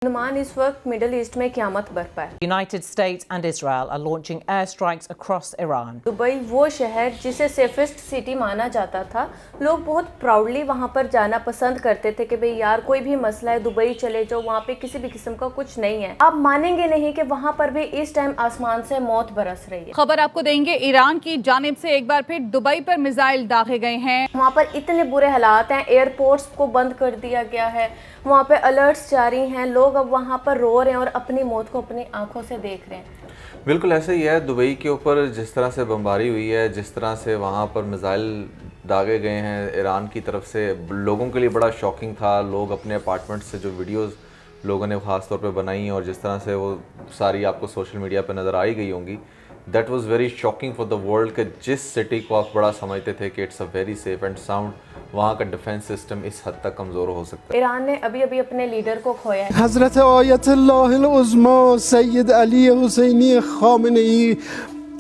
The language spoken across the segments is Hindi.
नुमान इस वक्त मिडल ईस्ट में क़यामत बरपा है। United States and Israel are launching airstrikes across Iran. Dubai वो शहर जिसे सेफेस्ट सिटी माना जाता था, लोग बहुत प्राउडली वहाँ पर जाना पसंद करते थे कि भाई यार कोई भी मसला है दुबई चले जाओ, वहाँ पे किसी भी किस्म का कुछ नहीं है। आप मानेंगे नहीं कि वहाँ पर भी इस टाइम आसमान से मौत बरस रही है। खबर आपको देंगे, ईरान की जानिब से एक बार फिर दुबई पर मिसाइल दागे गए हैं। वहाँ पर इतने बुरे हालात हैं, एयरपोर्ट्स को बंद कर दिया गया है, वहाँ पे अलर्ट्स जारी हैं, लोग अब वहाँ पर रो रहे हैं और अपनी मौत को अपनी आंखों से देख रहे हैं। बिल्कुल ऐसा ही है। दुबई के ऊपर जिस तरह से बमबारी हुई है, जिस तरह से वहाँ पर मिसाइल दागे गए हैं ईरान की तरफ से, लोगों के लिए बड़ा शॉकिंग था। लोग अपने अपार्टमेंट से जो वीडियोस लोगों ने ख़ास तौर पे बनाई और जिस तरह से वो सारी आपको सोशल मीडिया पे नज़र आई गई होंगी, that was very shocking for the world कि जिस सिटी को आप बड़ा समझते थे कि it's a very safe and sound, वहाँ का डिफेंस सिस्टम इस हद तक कमज़ोर हो सकता है। ईरान ने अभी अभी अपने लीडर को खोया है। हज़रत आयतुल्लाह उज़्मा सैयद अली हुसैनी खामेनेई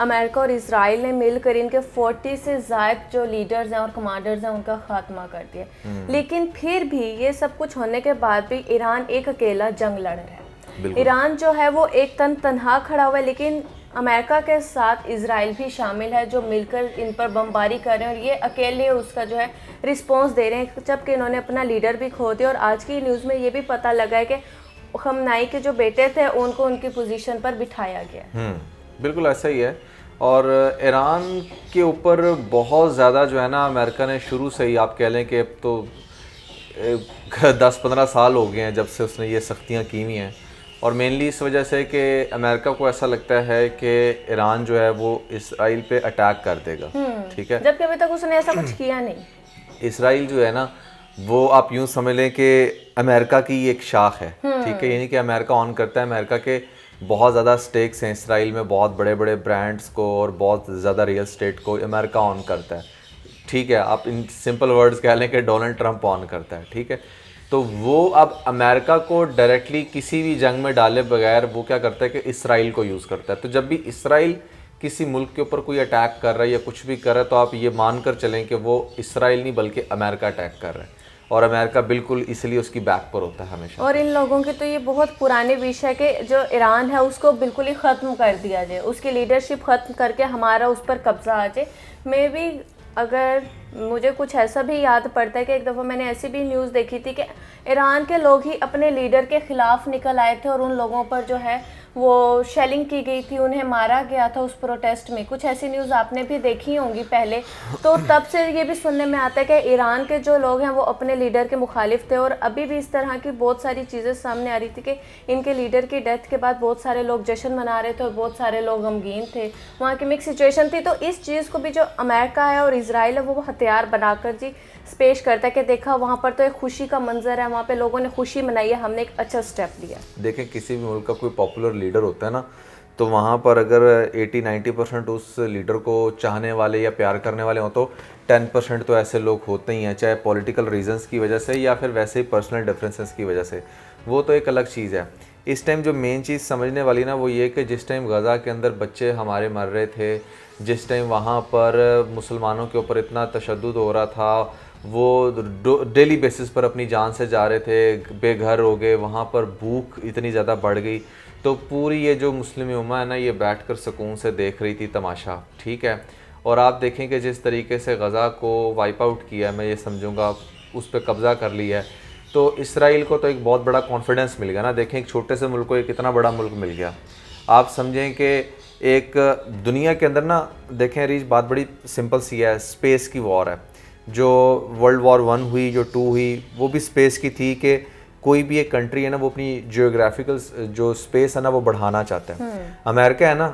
अमेरिका और इसराइल ने मिलकर इनके 40 से ज़ायद जो लीडर्स हैं और कमांडर्स हैं उनका खात्मा कर दिया, लेकिन फिर भी ये सब कुछ होने के बाद भी ईरान एक अकेला जंग लड़ रहा है। ईरान जो है वो एक तनहा खड़ा हुआ है, लेकिन अमेरिका के साथ इसराइल भी शामिल है जो मिलकर इन पर बमबारी कर रहे हैं और ये अकेले उसका जो है रिस्पॉन्स दे रहे हैं, जबकि इन्होंने अपना लीडर भी खो दिया। और आज की न्यूज़ में ये भी पता लगा है कि खमनाई के जो बेटे थे उनको उनकी पोजीशन पर बिठाया गया। बिल्कुल ऐसा ही है। और ईरान के ऊपर बहुत ज़्यादा जो है ना, अमेरिका ने शुरू से ही आप कह लें कि अब तो 10-15 साल हो गए हैं जब से उसने ये सख्तियाँ की हुई हैं, और मेनली इस वजह से कि अमेरिका को ऐसा लगता है कि ईरान जो है वो इसराइल पे अटैक कर देगा। ठीक है, जबकि अभी तक उसने ऐसा कुछ किया नहीं। इसराइल जो है ना, वो आप यूँ समझ लें कि अमेरिका की एक शाख है। ठीक है, यानी कि अमेरिका ऑन करता है, अमेरिका के बहुत ज़्यादा स्टेक्स हैं इसराइल में, बहुत बड़े बड़े ब्रांड्स को और बहुत ज़्यादा रियल स्टेट को अमेरिका ऑन करता है। ठीक है, आप इन सिंपल वर्ड्स कह लें कि डोनाल्ड ट्रंप ऑन करता है। ठीक है, तो वो अब अमेरिका को डायरेक्टली किसी भी जंग में डाले बगैर वो क्या करता है कि इसराइल को यूज़ करता है। तो जब भी इसराइल किसी मुल्क के ऊपर कोई अटैक कर रहा है या कुछ भी कर रहा है, तो आप ये मान कर चलें कि वो इसराइल नहीं बल्कि अमेरिका अटैक कर रहा है, और अमेरिका बिल्कुल इसलिए उसकी बैक पर होता है हमेशा। और इन लोगों के तो ये बहुत पुराने विषय है कि जो ईरान है उसको बिल्कुल ही ख़त्म कर दिया जाए, उसकी लीडरशिप ख़त्म करके हमारा उस पर कब्जा आ जाए। मैं भी अगर मुझे कुछ ऐसा भी याद पड़ता है कि एक दफ़ा मैंने ऐसी भी न्यूज़ देखी थी कि ईरान के लोग ही अपने लीडर के ख़िलाफ़ निकल आए थे और उन लोगों पर जो है वो शेलिंग की गई थी, उन्हें मारा गया था उस प्रोटेस्ट में। कुछ ऐसी न्यूज़ आपने भी देखी होंगी पहले, तो तब से ये भी सुनने में आता है कि ईरान के जो लोग हैं वो अपने लीडर के मुखालिफ थे। और अभी भी इस तरह की बहुत सारी चीज़ें सामने आ रही थी कि इनके लीडर की डेथ के बाद बहुत सारे लोग जश्न मना रहे थे और बहुत सारे लोग गमगीन थे, वहाँ की मिक्स सिचुएशन थी। तो इस चीज़ को भी जो अमेरिका है और इसराइल है वो हथियार बनाकर जी पेश करता है कि देखा वहाँ पर तो एक खुशी का मंजर है, वहाँ पे लोगों ने खुशी मनाई है, हमने एक अच्छा स्टेप लिया। देखें, किसी भी मुल्क का कोई पॉपुलर लीडर होता है ना, तो वहाँ पर अगर 80-90% उस लीडर को चाहने वाले या प्यार करने वाले हों, तो 10% तो ऐसे लोग होते ही हैं, चाहे पॉलिटिकल रीजंस की वजह से या फिर वैसे ही पर्सनल डिफरेंसेस की वजह से। वो तो एक अलग चीज़ है। इस टाइम जो मेन चीज़ समझने वाली ना, वो ये कि जिस टाइम गज़ा के अंदर बच्चे हमारे मर रहे थे, जिस टाइम वहाँ पर मुसलमानों के ऊपर इतना तशद्दुद हो रहा था, वो डेली बेसिस पर अपनी जान से जा रहे थे, बेघर हो गए, वहाँ पर भूख इतनी ज़्यादा बढ़ गई, तो पूरी ये जो मुस्लिम उम्मा है ना, ये बैठकर सुकून से देख रही थी तमाशा। ठीक है, और आप देखें कि जिस तरीके से गज़ा को वाइप आउट किया है, मैं ये समझूंगा उस पर कब्ज़ा कर लिया है, तो इसराइल को तो एक बहुत बड़ा कॉन्फिडेंस मिल गया ना। देखें, एक छोटे से मुल्क को एक इतना बड़ा मुल्क मिल गया। आप समझें कि एक दुनिया के अंदर ना, देखें रीच, बात बड़ी सिंपल सी है, स्पेस की वॉर है। जो वर्ल्ड वॉर 1 हुई, जो 2 हुई, वो भी स्पेस की थी कि कोई भी एक कंट्री है ना, वो अपनी जियोग्राफिकल जो स्पेस है ना वो बढ़ाना चाहता है। अमेरिका है ना,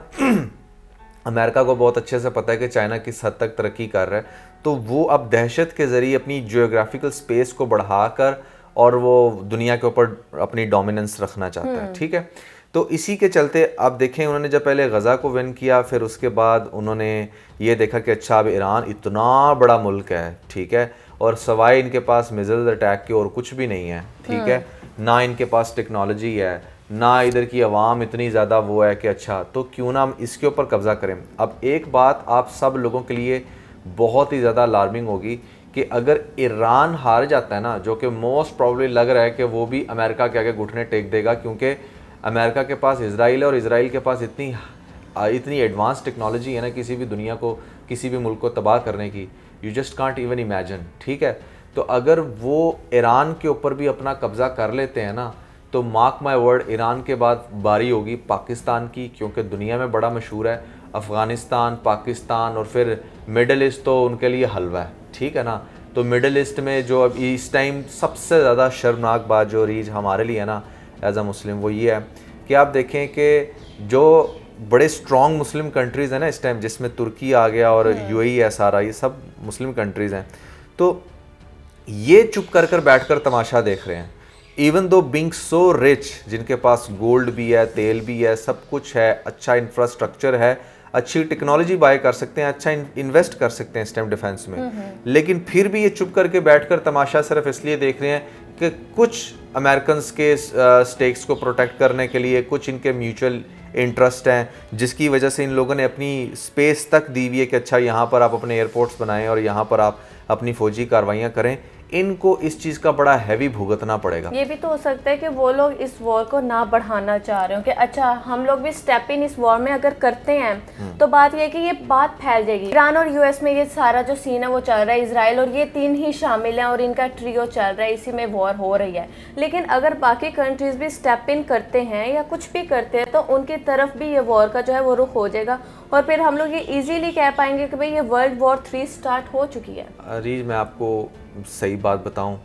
अमेरिका को बहुत अच्छे से पता है कि चाइना किस हद तक तरक्की कर रहा है, तो वो अब दहशत के ज़रिए अपनी जियोग्राफिकल स्पेस को बढ़ाकर और वो दुनिया के ऊपर अपनी डोमिनेंस रखना चाहता है। ठीक है, तो इसी के चलते आप देखें, उन्होंने जब पहले गज़ा को विन किया, फिर उसके बाद उन्होंने ये देखा कि अच्छा अब ईरान इतना बड़ा मुल्क है। ठीक है, और सवाए इनके पास मिसाइल अटैक के और कुछ भी नहीं है। ठीक है, ना इनके पास टेक्नोलॉजी है, ना इधर की आवाम इतनी ज़्यादा वो है कि अच्छा तो क्यों ना हम इसके ऊपर कब्ज़ा करें। अब एक बात आप सब लोगों के लिए बहुत ही ज़्यादा अलार्मिंग होगी कि अगर ईरान हार जाता है ना, जो कि मोस्ट प्रॉब्ली लग रहा है कि वो भी अमेरिका के आगे घुटने टेक देगा, क्योंकि अमेरिका के पास इसराइल है और इसराइल के पास इतनी एडवांस टेक्नोलॉजी है ना किसी भी दुनिया को, किसी भी मुल्क को तबाह करने की, you just can't even imagine. ठीक है, तो अगर वो ईरान के ऊपर भी अपना कब्ज़ा कर लेते हैं ना, तो मार्क माय वर्ड, ईरान के बाद बारी होगी पाकिस्तान की, क्योंकि दुनिया में बड़ा मशहूर है अफ़गानिस्तान, पाकिस्तान और फिर मिडल ईस्ट तो उनके लिए हलवा है। ठीक है ना, तो मिडल ईस्ट में जो अब इस टाइम सबसे ज़्यादा शर्मनाक बात जो रीज हमारे लिए है ना एज अ मुस्लिम, वो ये है कि आप देखें कि जो बड़े स्ट्रॉन्ग मुस्लिम कंट्रीज़ हैं ना इस टाइम, जिसमें तुर्की आ गया और यूएई है सारा, ये सब मुस्लिम कंट्रीज़ हैं, तो ये चुप कर कर बैठ कर तमाशा देख रहे हैं। Even though being so rich, जिनके पास गोल्ड भी है, तेल भी है, सब कुछ है, अच्छा इंफ्रास्ट्रक्चर है, अच्छी टेक्नोलॉजी बाय कर सकते हैं, अच्छा इन्वेस्ट कर सकते हैं स्टेम डिफेंस में, लेकिन फिर भी ये चुप करके बैठकर तमाशा सिर्फ इसलिए देख रहे हैं कि कुछ अमेरिकन के स्टेक्स को प्रोटेक्ट करने के लिए कुछ इनके म्यूचुअल इंटरेस्ट हैं, जिसकी वजह से इन लोगों ने अपनी स्पेस तक दी हुई है कि अच्छा यहाँ पर आप अपने एयरपोर्ट्स बनाएं और यहाँ पर आप अपनी फौजी कार्रवाइयाँ करें। इनको इस चीज़ का बड़ा हैवी भुगतना पड़ेगा। ये भी तो हो सकता है कि वो लोग इस वॉर को ना बढ़ाना चाह रहे हो कि अच्छा हम लोग भी स्टेप इन इस वॉर में अगर करते हैं तो बात ये है कि ये बात फैल जाएगी। ईरान और यूएस में ये सारा जो सीन है वो चल रहा है, इसराइल और ये तीन ही शामिल हैं और इनका ट्रियो चल रहा है, इसी में वॉर हो रही है। लेकिन अगर बाकी कंट्रीज भी स्टेप इन करते हैं या कुछ भी करते हैं तो उनकी तरफ भी ये वॉर का जो है वो रुख हो जाएगा और फिर हम लोग ये इजीली कह पाएंगे कि भाई ये वर्ल्ड वॉर 3 स्टार्ट हो चुकी है। रीज मैं आपको सही बात बताऊं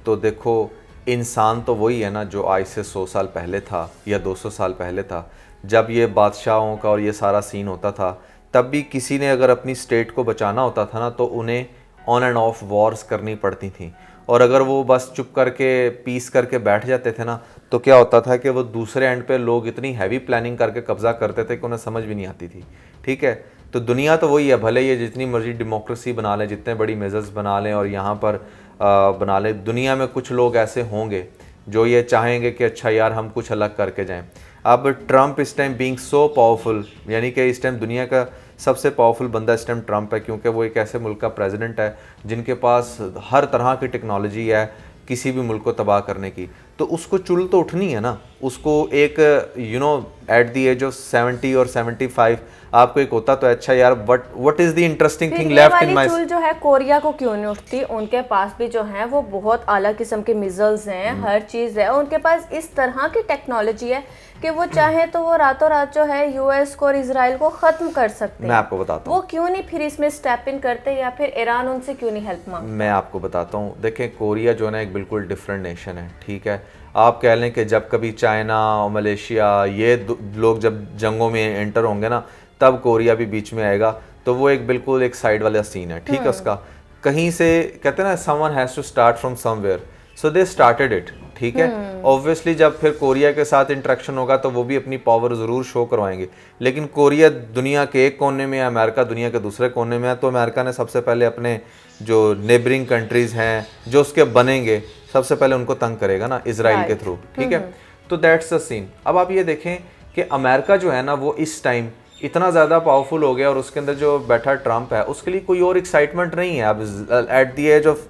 तो देखो, इंसान तो वही है ना जो आज से 100 साल पहले था या 200 साल पहले था। जब ये बादशाहों का और ये सारा सीन होता था, तब भी किसी ने अगर अपनी स्टेट को बचाना होता था ना, तो उन्हें ऑन एंड ऑफ वॉर्स करनी पड़ती थी। और अगर वो बस चुप करके पीस करके बैठ जाते थे ना, तो क्या होता था कि वो दूसरे एंड पे लोग इतनी हैवी प्लानिंग करके कब्जा करते थे कि उन्हें समझ भी नहीं आती थी। ठीक है, तो दुनिया तो वही है, भले ये जितनी मर्जी डेमोक्रेसी बना लें, जितने बड़ी मेजर्स बना लें और यहाँ पर बना लें, दुनिया में कुछ लोग ऐसे होंगे जो ये चाहेंगे कि अच्छा यार हम कुछ अलग करके जाएं। अब ट्रम्प इस टाइम बीइंग सो पावरफुल, यानी कि इस टाइम दुनिया का सबसे पावरफुल बंदा इस टाइम ट्रम्प है, क्योंकि वो एक ऐसे मुल्क का प्रेसिडेंट है जिनके पास हर तरह की टेक्नोलॉजी है किसी भी मुल्क को तबाह करने की। तो उसको चुल तो उठनी है ना, उसको एक एट दी एज ऑफ 70 और 75 आपको एक होता तो अच्छा यार, what is the interesting thing left in my. चुल जो है कोरिया को क्यों नहीं उठती? उनके पास भी जो है वो बहुत आला किस्म के मिसाइल्स हैं, हर चीज़ है, उनके पास इस तरह की टेक्नोलॉजी है कि वो चाहे तो वो रातों रात जो है यूएस को और इजराइल को ख़त्म कर सकते हैं। मैं आपको बताता हूँ वो क्यों नहीं फिर इसमें स्टेप इन करते, या फिर ईरान उनसे क्यों नहीं हेल्प मांगता? मैं आपको बताता हूँ। देखें, कोरिया जो है ना एक बिल्कुल डिफरेंट नेशन है। ठीक है, आप कह लें कि जब कभी चाइना और मलेशिया ये लोग जब जंगों में एंटर होंगे ना, तब कोरिया भी बीच में आएगा। तो वो एक बिल्कुल एक साइड वाला सीन है। ठीक है, उसका कहीं से कहते हैं ना, someone has to start from somewhere, so they started it. ठीक है, ऑब्वियसली जब फिर कोरिया के साथ इंटरेक्शन होगा तो वो भी अपनी पावर ज़रूर शो करवाएंगे, लेकिन कोरिया दुनिया के एक कोने में है, अमेरिका दुनिया के दूसरे कोने में है। तो अमेरिका ने सबसे पहले अपने जो नेबरिंग कंट्रीज़ हैं जो उसके बनेंगे, सबसे पहले उनको तंग करेगा ना इसराइल के थ्रू। ठीक है, तो दैट्स द सीन। अब आप ये देखें कि अमेरिका जो है ना वो इस टाइम इतना ज़्यादा पावरफुल हो गया और उसके अंदर जो बैठा ट्रम्प है उसके लिए कोई और एक्साइटमेंट नहीं है। अब एट द एज ऑफ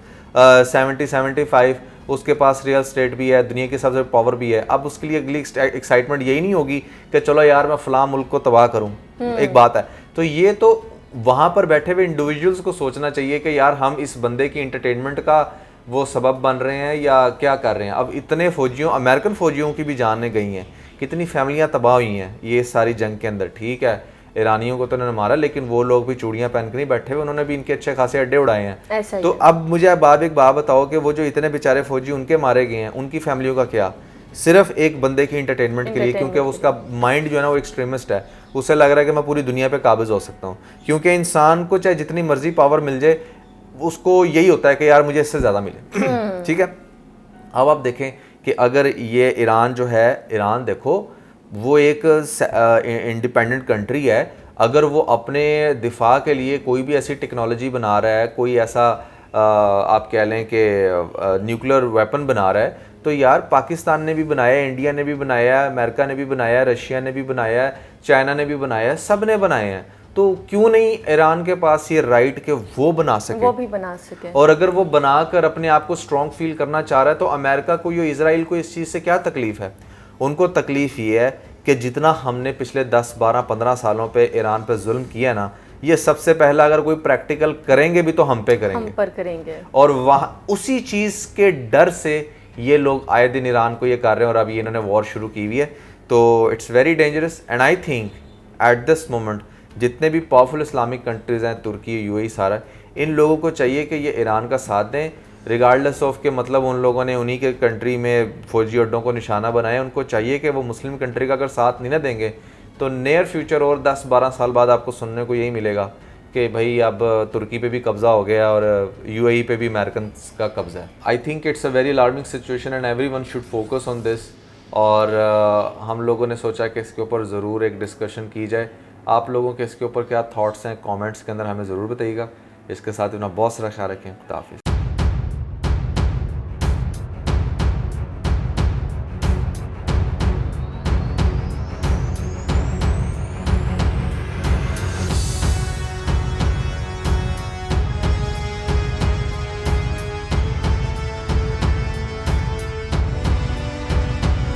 70-75 उसके पास रियल स्टेट भी है, दुनिया की सबसे पावर भी है। अब उसके लिए अगली एक्साइटमेंट यही नहीं होगी कि चलो यार मैं फलां मुल्क को तबाह करूं। एक बात है, तो ये तो वहाँ पर बैठे हुए इंडिविजुअल्स को सोचना चाहिए कि यार हम इस बंदे की इंटरटेनमेंट का वो सबब बन रहे हैं या क्या कर रहे हैं। अब इतने फौजियों, अमेरिकन फौजियों की भी जानें गई हैं, कितनी फैमिलियाँ तबाह हुई हैं ये सारी जंग के अंदर। ठीक है, ईरानियों को तो उन्होंने मारा, लेकिन वो लोग भी चूड़ियाँ पहन के नहीं बैठे हुए, उन्होंने भी इनके अच्छे खासे अड्डे उड़ाए हैं। तो अब मुझे एक बात बताओ कि वो जो इतने बेचारे फौजी उनके मारे गए हैं, उनकी फैमिलियों का क्या? सिर्फ एक बंदे की इंटरटेनमेंट के लिए, क्योंकि उसका माइंड जो है ना वो एक्सट्रीमिस्ट है, उसे लग रहा है कि मैं पूरी दुनिया पे काबिज हो सकता हूँ। क्योंकि इंसान को चाहे जितनी मर्जी पावर मिल जाए, उसको यही होता है कि यार मुझे इससे ज़्यादा मिले। ठीक है, अब आप देखें कि अगर ये ईरान जो है, ईरान देखो वो एक इंडिपेंडेंट कंट्री है, अगर वो अपने दिफा के लिए कोई भी ऐसी टेक्नोलॉजी बना रहा है, कोई ऐसा आप कह लें कि न्यूक्लियर वेपन बना रहा है, तो तो यार पाकिस्तान ने भी बनाया, इंडिया ने भी बनाया, अमेरिका ने भी बनाया, रशिया ने भी बनाया, चाइना ने भी बनाया, सब ने बनाए हैं। तो क्यों नहीं ईरान के पास ये राइट कि वो बना सके, वो भी बना सके। और अगर वो बनाकर अपने आप को स्ट्रॉन्ग फील करना चाह रहा है तो अमेरिका को या इजराइल को इस चीज़ से क्या तकलीफ है? उनको तकलीफ ये है कि जितना हमने पिछले 10, 12, 15 सालों पे ईरान पे जुल्म किया ना, ये सबसे पहला अगर कोई प्रैक्टिकल करेंगे भी तो हम पे करेंगे, हम पर करेंगे। और वहाँ उसी चीज़ के डर से ये लोग आए दिन ईरान को ये कर रहे हैं, और अभी इन्होंने वॉर शुरू की हुई है। तो it's very dangerous and I think at this moment जितने भी पावरफुल इस्लामिक कंट्रीज़ हैं, तुर्की, यूएई, सारा, इन लोगों को चाहिए कि ये ईरान का साथ दें रिगार्डलेस ऑफ के मतलब उन लोगों ने उन्हीं के कंट्री में फौजी अड्डों को निशाना बनाया। उनको चाहिए कि वो मुस्लिम कंट्री का अगर साथ नहीं ना देंगे तो नियर फ्यूचर और 10-12 साल बाद आपको सुनने को यही मिलेगा कि भाई अब तुर्की पे भी कब्ज़ा हो गया और यूएई पे भी अमेरिकन का कब्ज़ा है। I think it's a very alarming situation and everyone should focus on this. और हम लोगों ने सोचा कि इसके ऊपर ज़रूर एक डिस्कशन की जाए। आप लोगों के इसके ऊपर क्या थॉट्स हैं, कमेंट्स के अंदर हमें ज़रूर बताइएगा। इसके साथ ही अपना बहुत सारा ख्याल रखें। खुदा हाफिज़।